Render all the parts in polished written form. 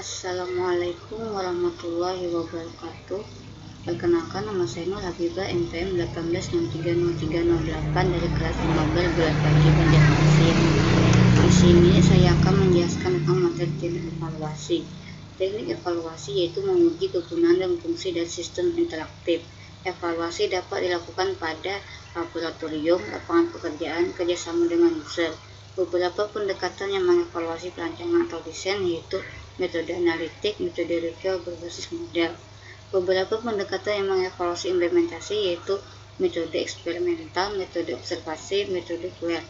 Assalamualaikum warahmatullahi wabarakatuh. Perkenalkan, nama saya Nur Habibah, NPM 18630308 dari kelas 15 Bulan Pagi Banjarmasin. Di sini saya akan menjelaskan tentang materi teknik evaluasi. Teknik evaluasi yaitu menguji kegunaan dan fungsi dari sistem interaktif. Evaluasi dapat dilakukan pada laboratorium, lapangan pekerjaan, kerjasama dengan user. Beberapa pendekatan yang mengevaluasi perancangan atau desain yaitu metode analitik, metode review berbasis model. Beberapa pendekatan yang mengevaluasi implementasi yaitu metode eksperimental, metode observasi, metode QL.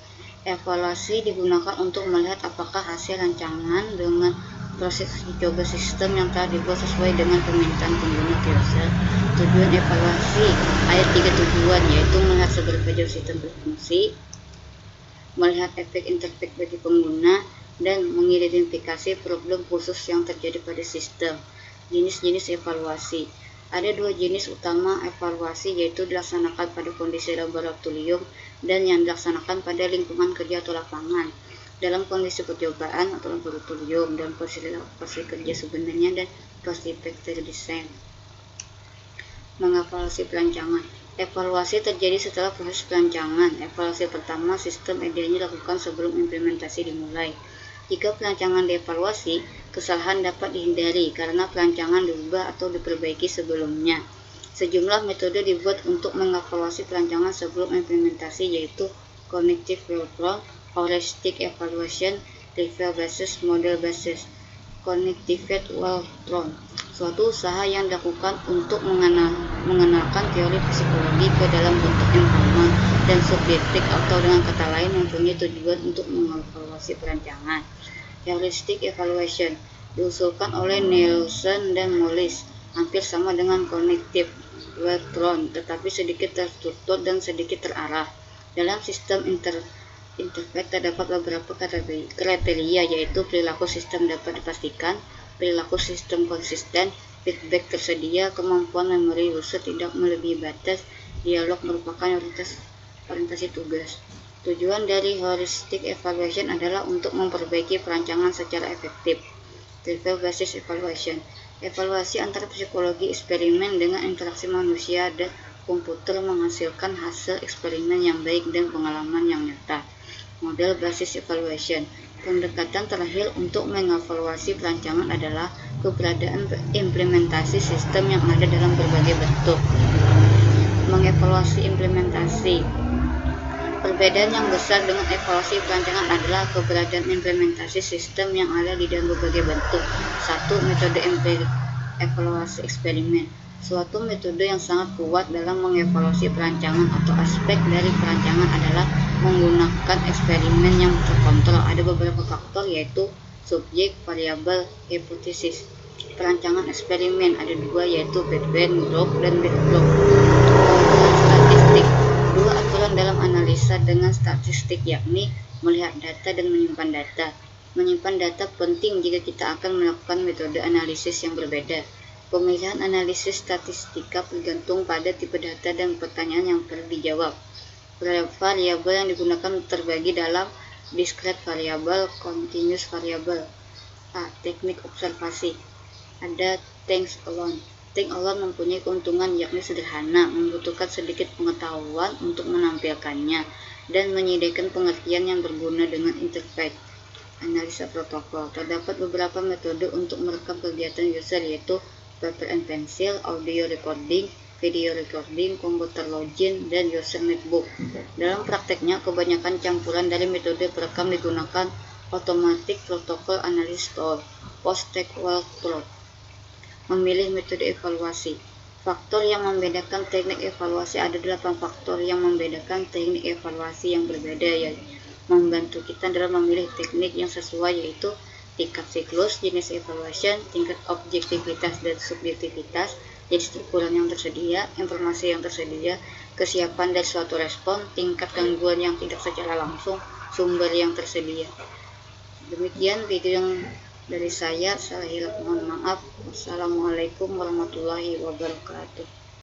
Evaluasi digunakan untuk melihat apakah hasil rancangan dengan proses uji coba sistem yang telah dibuat sesuai dengan permintaan pengguna user. Tujuan evaluasi ada 3 tujuan, yaitu melihat seberapa jauh sistem berfungsi, melihat efek interfake bagi pengguna, dan mengidentifikasi problem khusus yang terjadi pada sistem. Jenis-jenis evaluasi. Ada 2 jenis utama evaluasi, yaitu dilaksanakan pada kondisi laboratorium dan yang dilaksanakan pada lingkungan kerja atau lapangan. Dalam kondisi percobaan atau laboratorium, dan proses kerja sebenarnya, dan proses praktik desain. Mengevaluasi perancangan. Evaluasi terjadi setelah proses perancangan. Evaluasi pertama, sistem idealnya dilakukan sebelum implementasi dimulai. Jika perancangan dievaluasi, kesalahan dapat dihindari karena perancangan diubah atau diperbaiki sebelumnya. Sejumlah metode dibuat untuk mengevaluasi perancangan sebelum implementasi, yaitu cognitive review, heuristic evaluation, review basis, model basis. Cognitive review, suatu usaha yang dilakukan untuk mengenalkan teori psikologi ke dalam bentuk informal dan subjektif, atau dengan kata lain mempunyai tujuan untuk mengevaluasi perancangan. Heuristic evaluation diusulkan oleh Nielsen dan Mollis, hampir sama dengan cognitive review, tetapi sedikit terstruktur dan sedikit terarah. Dalam sistem interfake terdapat beberapa kriteria, yaitu perilaku sistem dapat dipastikan, perilaku sistem konsisten, feedback tersedia, kemampuan memori user tidak melebihi batas, dialog merupakan orientasi tugas. Tujuan dari heuristic evaluation adalah untuk memperbaiki perancangan secara efektif. Review basis evaluation, evaluasi antara psikologi eksperimen dengan interaksi manusia dan komputer menghasilkan hasil eksperimen yang baik dan pengalaman yang nyata. Model basis evaluation, pendekatan terakhir untuk mengevaluasi perancangan adalah keberadaan implementasi sistem yang ada dalam berbagai bentuk. Mengevaluasi implementasi. Perbedaan yang besar dengan evaluasi perancangan adalah keberadaan implementasi sistem yang ada di dalam berbagai bentuk. 1. Metode evaluasi eksperimen. Suatu metode yang sangat kuat dalam mengevaluasi perancangan atau aspek dari perancangan adalah menggunakan eksperimen yang terkontrol. Ada beberapa faktor, yaitu subjek, variabel, hipotesis. Perancangan eksperimen ada 2, yaitu background block dan backblock. Statistik. 2 aturan dalam analisa dengan statistik, yakni melihat data dan menyimpan data. Menyimpan data penting jika kita akan melakukan metode analisis yang berbeda. Pemilihan analisis statistika bergantung pada tipe data dan pertanyaan yang perlu dijawab. Variabel yang digunakan terbagi dalam discrete variable, continuous variable. A. Teknik observasi. Ada think alone. Think alone mempunyai keuntungan, yakni sederhana, membutuhkan sedikit pengetahuan untuk menampilkannya, dan menyediakan pengertian yang berguna dengan interface. Analisa protokol. Terdapat beberapa metode untuk merekam kegiatan user, yaitu paper and pencil, audio recording, video recording, computer login, dan user notebook. Dalam prakteknya, kebanyakan campuran dari metode perekam digunakan: automatic protocol analysis tool, post-take walkthrough. Memilih metode evaluasi. Faktor yang membedakan teknik evaluasi. Ada 8 faktor yang membedakan teknik evaluasi yang berbeda, yang membantu kita dalam memilih teknik yang sesuai, yaitu tingkat siklus, jenis evaluation, tingkat objektivitas dan subjektivitas, jenis ukuran yang tersedia, informasi yang tersedia, kesiapan dari suatu respon, tingkat gangguan yang tidak secara langsung, sumber yang tersedia. Demikian video yang dari saya hilaf mohon maaf. Wassalamualaikum warahmatullahi wabarakatuh.